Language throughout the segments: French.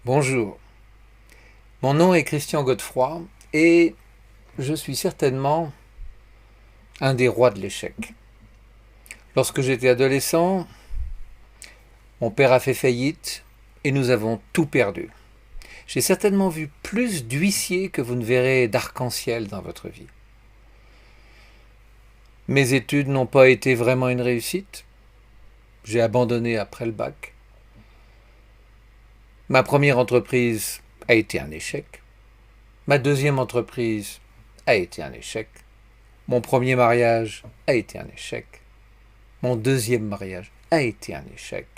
Bonjour, mon nom est Christian Godefroy et je suis certainement un des rois de l'échec. Lorsque j'étais adolescent, mon père a fait faillite et nous avons tout perdu. J'ai certainement vu plus d'huissiers que vous ne verrez d'arc-en-ciel dans votre vie. Mes études n'ont pas été vraiment une réussite. J'ai abandonné après le bac. Ma première entreprise a été un échec. Ma deuxième entreprise a été un échec. Mon premier mariage a été un échec. Mon deuxième mariage a été un échec.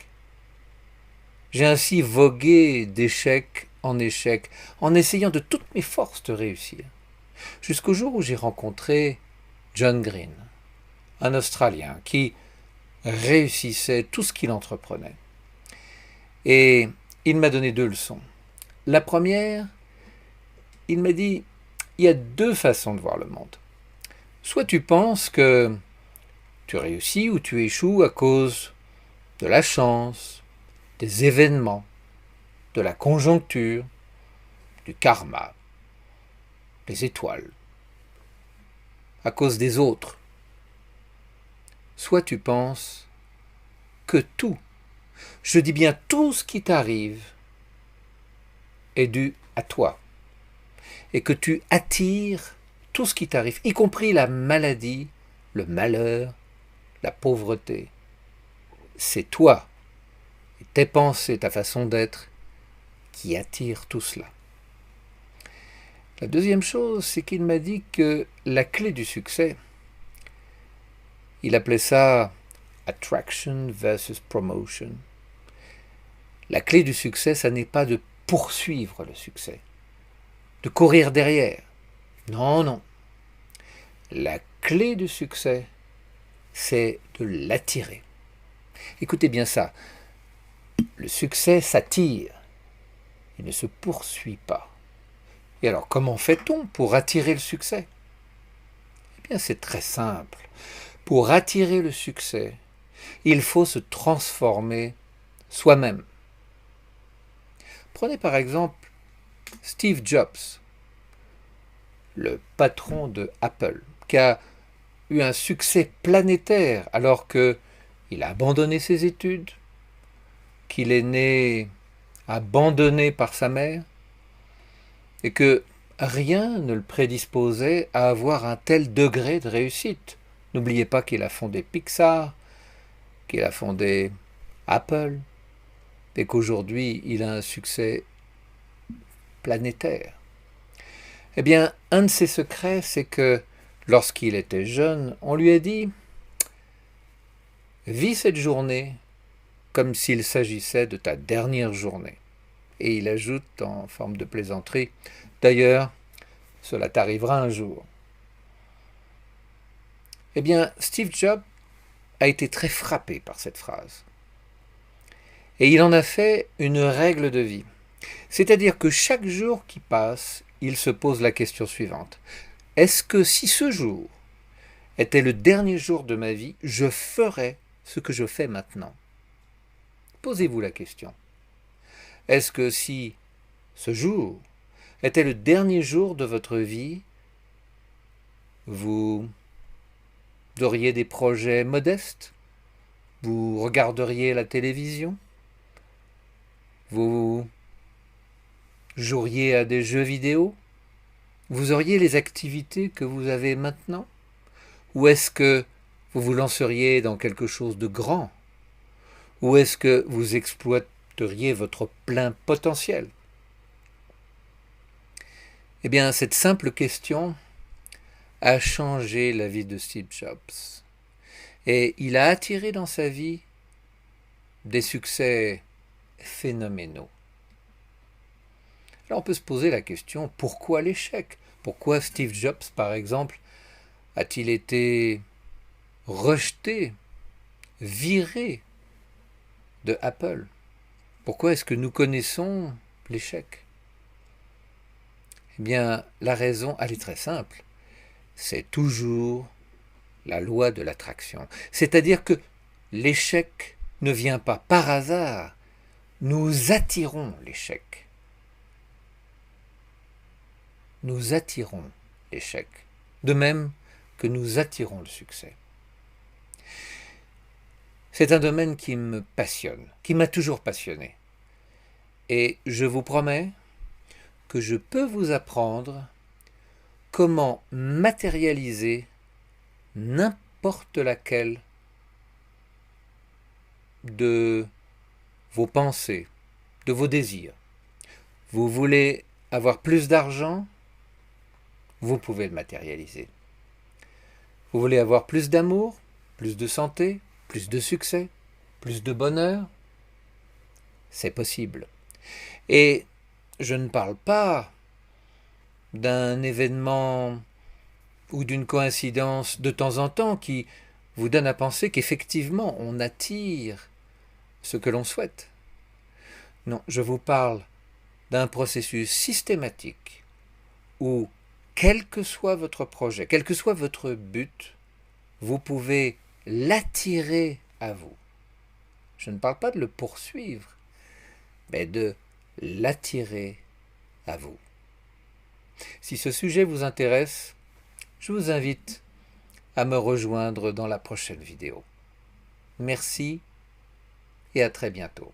J'ai ainsi vogué d'échec en échec, en essayant de toutes mes forces de réussir, jusqu'au jour où j'ai rencontré John Green, un Australien qui réussissait tout ce qu'il entreprenait. Et il m'a donné deux leçons. La première, il m'a dit, il y a deux façons de voir le monde. Soit tu penses que tu réussis ou tu échoues à cause de la chance, des événements, de la conjoncture, du karma, des étoiles, à cause des autres. Soit tu penses que tout, je dis bien tout ce qui t'arrive, est dû à toi, et que tu attires tout ce qui t'arrive, y compris la maladie, le malheur, la pauvreté. C'est toi, et tes pensées, ta façon d'être, qui attire tout cela. La deuxième chose, c'est qu'il m'a dit que la clé du succès, il appelait ça attraction versus promotion. La clé du succès, ça n'est pas de poursuivre le succès, de courir derrière. Non, non. La clé du succès, c'est de l'attirer. Écoutez bien ça. Le succès s'attire. Il ne se poursuit pas. Et alors, comment fait-on pour attirer le succès? Eh bien, c'est très simple. Pour attirer le succès, il faut se transformer soi-même. Prenez par exemple Steve Jobs, le patron de Apple, qui a eu un succès planétaire alors qu'il a abandonné ses études, qu'il est né abandonné par sa mère, et que rien ne le prédisposait à avoir un tel degré de réussite. N'oubliez pas qu'il a fondé Pixar, qu'il a fondé Apple, et qu'aujourd'hui il a un succès planétaire. Eh bien, un de ses secrets, c'est que lorsqu'il était jeune, on lui a dit « Vis cette journée comme s'il s'agissait de ta dernière journée. » Et il ajoute en forme de plaisanterie « D'ailleurs, cela t'arrivera un jour. » Eh bien, Steve Jobs a été très frappé par cette phrase. Et il en a fait une règle de vie. C'est-à-dire que chaque jour qui passe, il se pose la question suivante. Est-ce que si ce jour était le dernier jour de ma vie, je ferais ce que je fais maintenant? Posez-vous la question. Est-ce que si ce jour était le dernier jour de votre vie, vous auriez des projets modestes? Vous regarderiez la télévision? Vous joueriez à des jeux vidéo? Vous auriez les activités que vous avez maintenant? Ou est-ce que vous vous lanceriez dans quelque chose de grand? Ou est-ce que vous exploiteriez votre plein potentiel? Eh bien, cette simple question a changé la vie de Steve Jobs. Et il a attiré dans sa vie des succès phénoménaux. Alors on peut se poser la question, pourquoi l'échec? Pourquoi Steve Jobs, par exemple, a-t-il été rejeté, viré de Apple? Pourquoi est-ce que nous connaissons l'échec? Eh bien, la raison, elle est très simple. C'est toujours la loi de l'attraction. C'est-à-dire que l'échec ne vient pas par hasard. Nous attirons l'échec. nous attirons l'échec, de même que nous attirons le succès. C'est un domaine qui me passionne, qui m'a toujours passionné. Et je vous promets que je peux vous apprendre comment matérialiser n'importe laquelle de vos pensées, de vos désirs. Vous voulez avoir plus d'argent? Vous pouvez le matérialiser. Vous voulez avoir plus d'amour, plus de santé, plus de succès, plus de bonheur? C'est possible. Et je ne parle pas d'un événement ou d'une coïncidence de temps en temps qui vous donne à penser qu'effectivement on attire ce que l'on souhaite. Non, je vous parle d'un processus systématique où, quel que soit votre projet, quel que soit votre but, vous pouvez l'attirer à vous. Je ne parle pas de le poursuivre, mais de l'attirer à vous. Si ce sujet vous intéresse, je vous invite à me rejoindre dans la prochaine vidéo. Merci et à très bientôt.